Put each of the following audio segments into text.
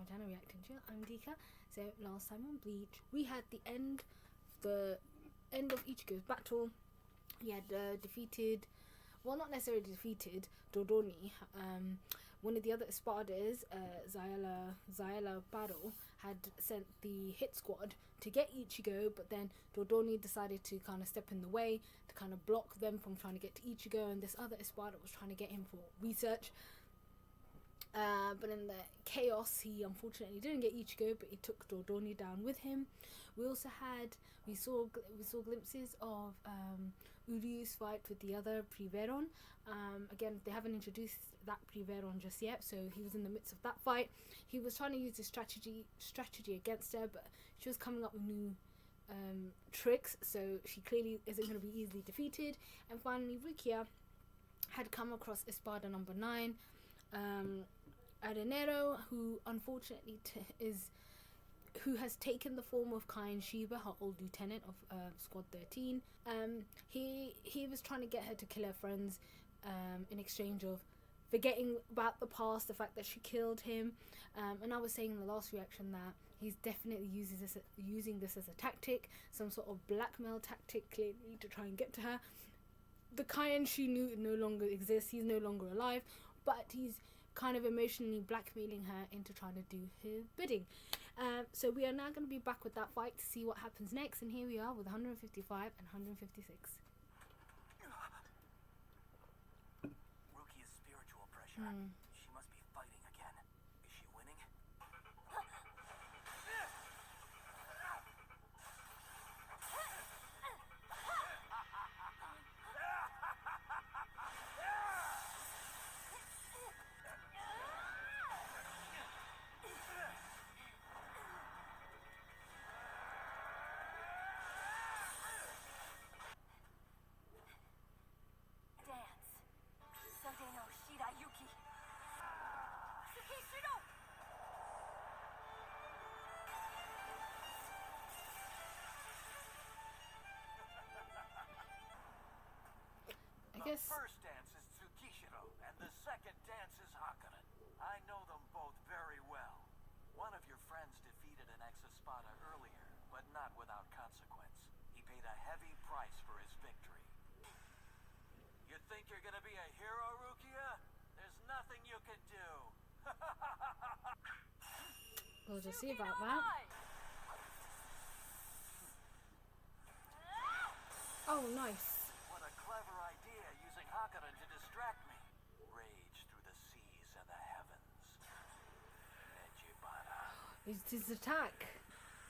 channel Reacting Chill. I'm Dika. So last time on Bleach, we had the end of Ichigo's battle. He had defeated, well, not necessarily defeated, Dodoni. One of the other Espadas, Zaela Battle, had sent the hit squad to get Ichigo, but then Dodoni decided to kind of step in the way to kind of block them from trying to get to Ichigo, and this other Espada was trying to get him for research. But in the chaos, he unfortunately didn't get Ichigo, but he took Dodoni down with him. We saw glimpses of Uryū's fight with the other Priveron. Again, they haven't introduced that Priveron just yet, so he was in the midst of that fight. He was trying to use his strategy against her, but she was coming up with new tricks, so she clearly isn't going to be easily defeated. And finally, Rukia had come across Espada number 9. Aaroniero, who unfortunately who has taken the form of Kain Shiba, her old lieutenant of Squad 13. He was trying to get her to kill her friends in exchange of forgetting about the past, the fact that she killed him. And I was saying in the last reaction that he's definitely using this as a tactic, some sort of blackmail tactic, clearly, to try and get to her. The Kain she knew no longer exists. He's no longer alive, but he's kind of emotionally blackmailing her into trying to do her bidding. So we are now going to be back with that fight to see what happens next, and here we are with 155 and 156. Rukia's spiritual pressure. She must be fighting again. Is she winning? The first dance is Tsukishiro, and the second dance is Hakuren. I know them both very well. One of your friends defeated an ex-Espada earlier, but not without consequence. He paid a heavy price for his victory. You think you're gonna be a hero, Rukia? There's nothing you can do. We'll just see about that. Oh, nice. Hakuren to distract me. Rage through the seas and the heavens. It's his attack.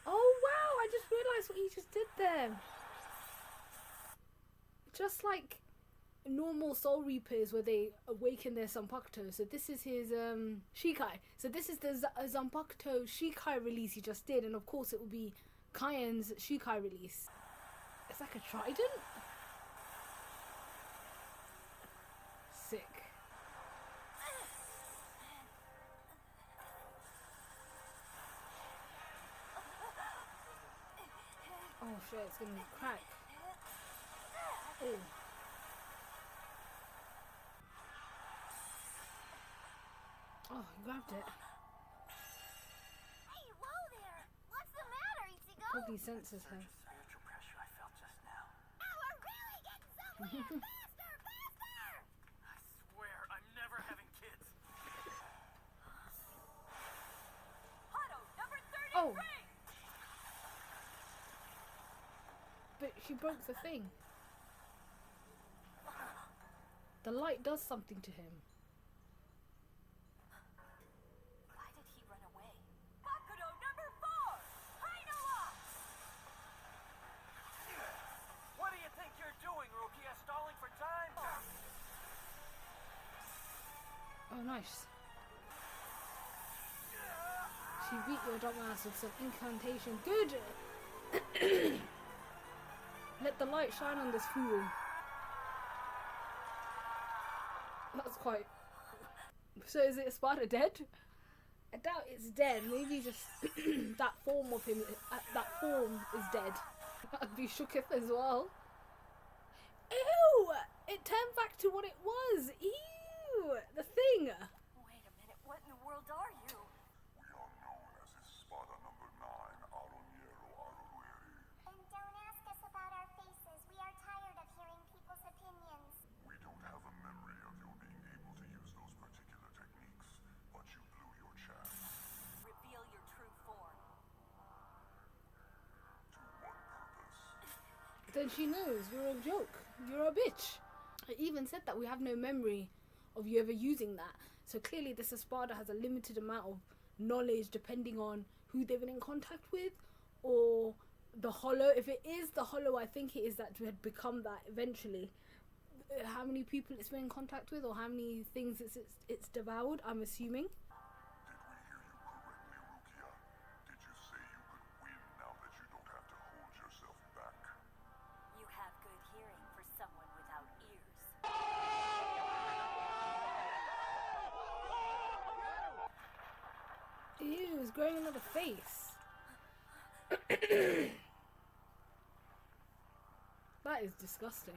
Oh wow, I just realised what he just did there. Just like normal Soul Reapers where they awaken their Zanpakuto. So this is his Shikai. So this is the Zanpakuto Shikai release he just did, and of course it will be Kain's Shikai release. It's like a trident? Sick. Oh shit, it's gonna crack. Oh. Oh, he grabbed it. Hey, whoa there! What's the matter, Ichigo? Probably senses her. Spiritual pressure I felt just now. Now we're really getting somewhere! Oh! But she broke the thing. The light does something to him. Why did he run away? Bakudo number 4! Hainoa! What do you think you're doing, Rukia? Stalling for time? Oh, nice. She beat your dumbass with some incantation. Good! Let the light shine on this fool. That's quite... So is it Espada dead? I doubt it's dead. Maybe just that form of him, that form is dead. I'd be shooketh as well. Ew! It turned back to what it was. Ew! The thing. Wait a minute, what in the world are you? We are no then she knows you're a joke. You're a bitch. I even said that we have no memory of you ever using that. So clearly this espada has a limited amount of knowledge depending on who they've been in contact with, or the hollow. If it is the hollow, I think it is that had become that eventually. How many people it's been in contact with, or how many things it's devoured, I'm assuming. Did we hear you correctly, Rukia? Did you say you could win now that you don't have to hold yourself back? You have good hearing for someone without ears. Ew, it's growing another face. That is disgusting.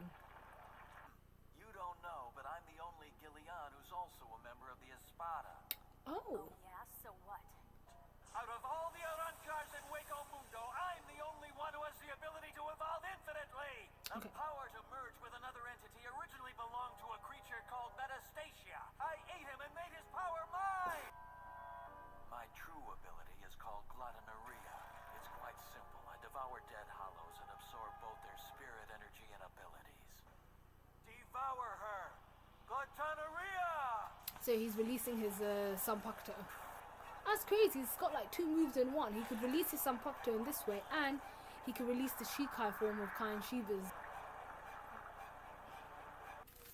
You don't know, but I'm the only Gillian who's also a member of the Espada. Oh. Yeah, so what? Out of all the Arancars in Hueco Mundo, I'm the only one who has the ability to evolve infinitely. The Okay. power to merge with another entity originally belonged to a creature called Metastasia. I ate him and made his power mine. My true ability is called Gluttoneria. It's quite simple. I devour dead hollows and absorb both their spirit energy and abilities. Devour her! Gluttoneria! So he's releasing his Sanpakto. That's crazy. He's got like 2 moves in one. He could release his Sanpakto in this way, and he could release the Shikai form of Kai and Shiba's.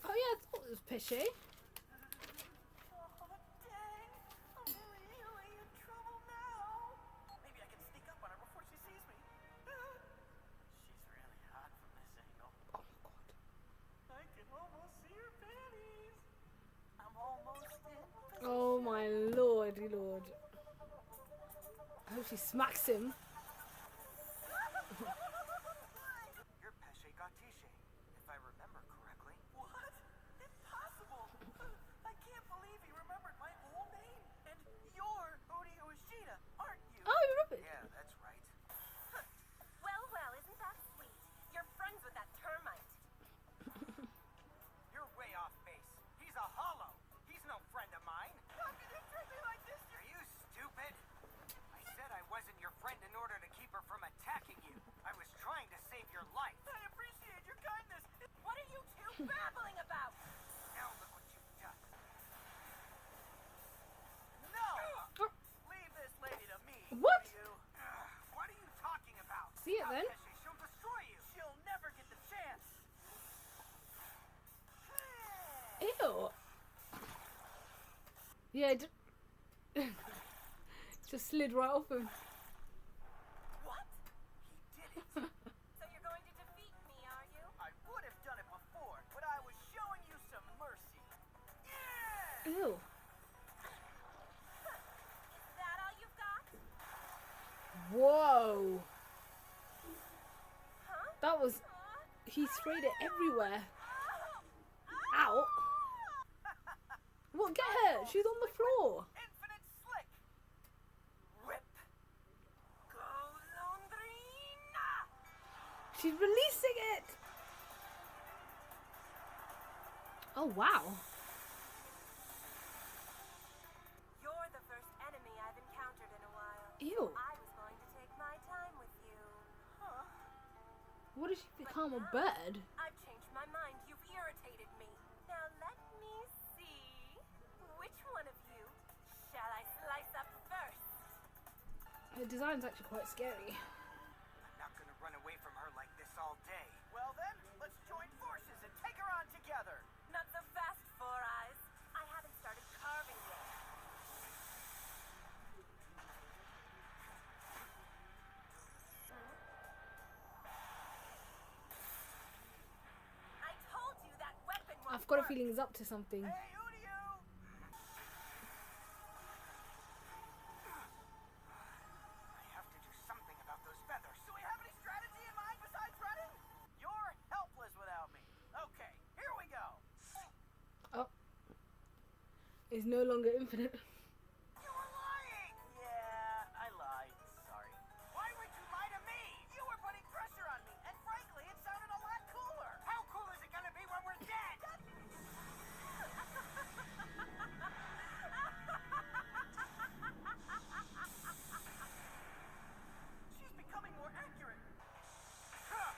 Oh yeah, I thought it was Pesce. Oh, dang! I'm really in trouble now. Maybe I can sneak up on her before she sees me. She's really hot from this angle. Oh my god. I can almost see her panties. I'm almost in. Oh my lordy lord. I hope she smacks him. You're Pesce Gattiche, if I remember correctly. What? Impossible! I can't believe he remembered my whole name. And you're Uryū, aren't you? Oh, you remember? Yeah, that's right. Well, isn't that sweet? You're friends with that termite. You're way off base. He's a hollow. He's no friend of mine. How can you treat me like this? Are you stupid? I said I wasn't your friend in order to keep her from attacking you. I was trying to save your life. I appreciate your kindness. What are you two babbling about? Now look what you've done. No! Leave this lady to me. What? Uryū. What are you talking about? See it Stop, then. Pesce. She'll destroy you. She'll never get the chance. Ew. Yeah, just slid right off him. What? He did it. So you're going to defeat me, are you? I would have done it before, but I was showing you some mercy. Yeah! Ew. Is that all you've got? Whoa. Huh? That was... He sprayed it everywhere. Ow. What? Get her. She's on the floor. Infinite slick. Whip. Golondrina. She's releasing it. Oh, wow. You're the first enemy I've encountered in a while. Ew. I was going to take my time with you. What did she become? A bird? I've changed my mind. You've irritated me. Now let me see. Which one of you shall I slice up first? Her design's actually quite scary. I'm not gonna run away from her like this all day. Well then, let's join forces and take her on together. Not so fast, Four Eyes. I haven't started carving yet. I told you that weapon won't I've got a work. feeling he's up to something. Hey, Uryū! I have to do something about those feathers. Do we have any strategy in mind besides running? You're helpless without me. Okay, here we go. Oh. It's no longer infinite. You were lying! Yeah, I lied. Sorry. Why would you lie to me? You were putting pressure on me, and frankly, it sounded a lot cooler. How cool is it gonna be when we're dead?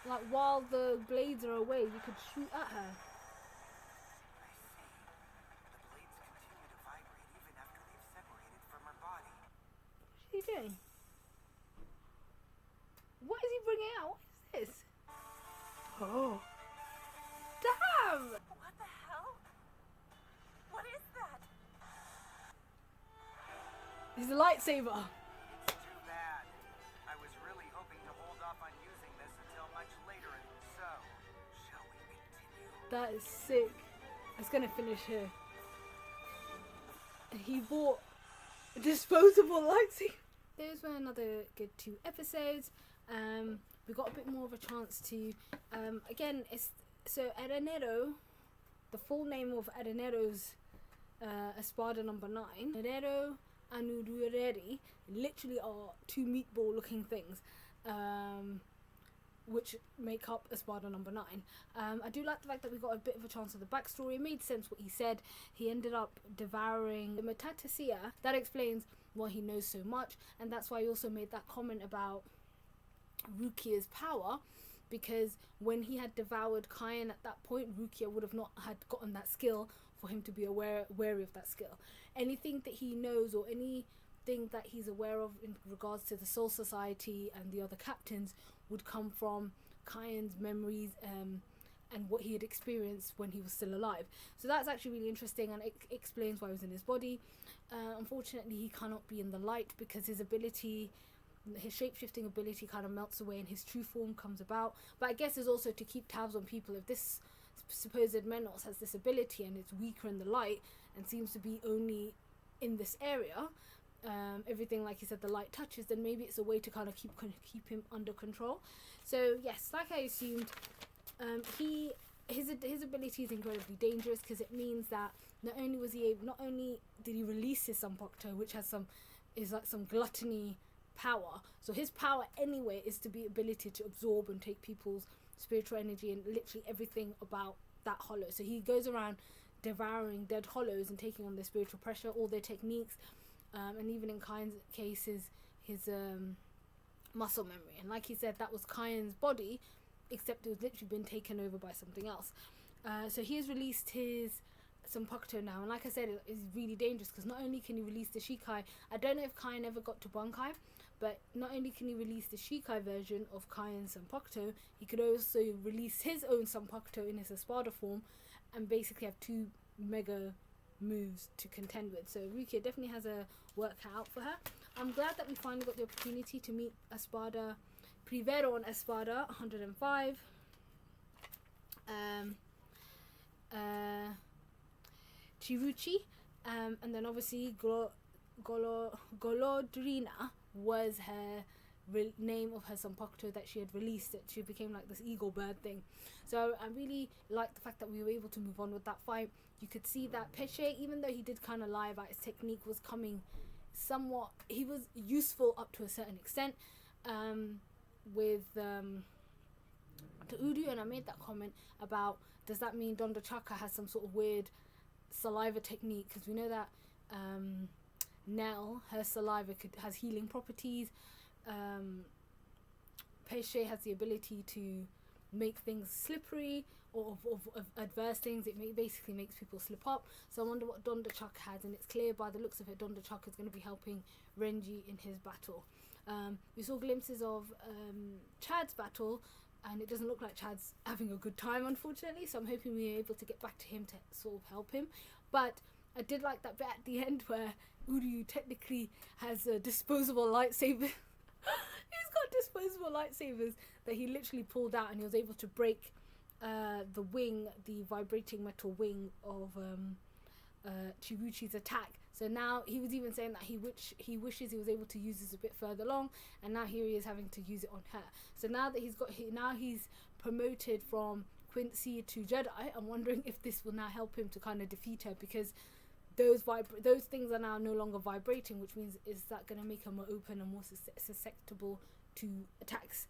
Like while while the blades are away, you could shoot at her. I see. The blades continue to vibrate even after they've separated from her body. What's he doing? What is he bringing out? What is this? Oh. Damn! What the hell? What is that? He's a lightsaber. It's too bad. I was really hoping to hold off on using this until much later, and so, shall we continue? That is sick. It's gonna finish here. He bought a disposable lightsaber. Those were another good 2 episodes. We got a bit more of a chance to, again, it's, so Aaroniero, the full name of Aarionero's Espada number 9, Aaroniero Arruruerie, literally are 2 meatball looking things, which make up Espada number 9. I do like the fact that we got a bit of a chance of the backstory. It made sense what he said. He ended up devouring the Matatasia. That explains why he knows so much, and that's why he also made that comment about Rukia's power, because when he had devoured Cayenne at that point, Rukia would have not had gotten that skill for him to be wary of that skill. Anything that he knows or anything that he's aware of in regards to the Soul Society and the other captains would come from Cayenne's memories and what he had experienced when he was still alive. So that's actually really interesting, and it explains why he was in his body. Unfortunately, he cannot be in the light because his shape-shifting ability kind of melts away and his true form comes about. But I guess it's also to keep tabs on people. If this supposed Menos has this ability and it's weaker in the light and seems to be only in this area, everything, like you said, the light touches, then maybe it's a way to kind of keep him under control. So yes, like I assumed, his ability is incredibly dangerous, because it means that not only did he release his Sanpokto, which has some gluttony power. So his power anyway is to be ability to absorb and take people's spiritual energy and literally everything about that hollow. So he goes around devouring dead hollows and taking on their spiritual pressure, all their techniques, and even in Cayenne's cases, his muscle memory. And like he said, that was Cayenne's body, except it was literally been taken over by something else. So he has released his Sanpokto now, and like I said, it is really dangerous, because not only can he release the Shikai, I don't know if Cayenne ever got to Bankai, but not only can he release the Shikai version of Cayenne's Sanpokto, he could also release his own Sanpokto in his Espada form and basically have 2 mega moves to contend with. So Rukia definitely has a work cut out for her. I'm glad that we finally got the opportunity to meet Espada Primero on Espada 105. Cirucci, and then obviously Golodrina was her name of her Sanpokto that she had released. It she became like this eagle bird thing. So I really like the fact that we were able to move on with that fight. You could see that Peche, even though he did kind of lie about his technique, was coming somewhat, he was useful up to a certain extent with to Uryū, and I made that comment about, does that mean Donda Chaka has some sort of weird saliva technique, because we know that Nell, her saliva has healing properties. Peche has the ability to make things slippery, or of adverse things. It basically makes people slip up. So I wonder what Donda Chuck has, and it's clear by the looks of it, Donda Chuck is going to be helping Renji in his battle. We saw glimpses of Chad's battle, and it doesn't look like Chad's having a good time, unfortunately, so I'm hoping we're able to get back to him to sort of help him. But I did like that bit at the end where Uryū technically has a disposable lightsaber. He's got disposable lightsabers that he literally pulled out, and he was able to break the wing, the vibrating metal wing of Cirucci's attack. So now he was even saying that he wishes he was able to use this a bit further along, and now here he is having to use it on her. So now that he's promoted from Quincy to Jedi, I'm wondering if this will now help him to kind of defeat her, because those things are now no longer vibrating, which means is that going to make her more open and more susceptible to attacks.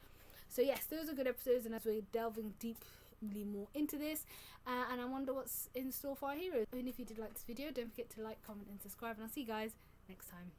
So yes, those are good episodes, and as we're delving deeply more into this, and I wonder what's in store for our heroes. And if you did like this video, don't forget to like, comment and subscribe, and I'll see you guys next time.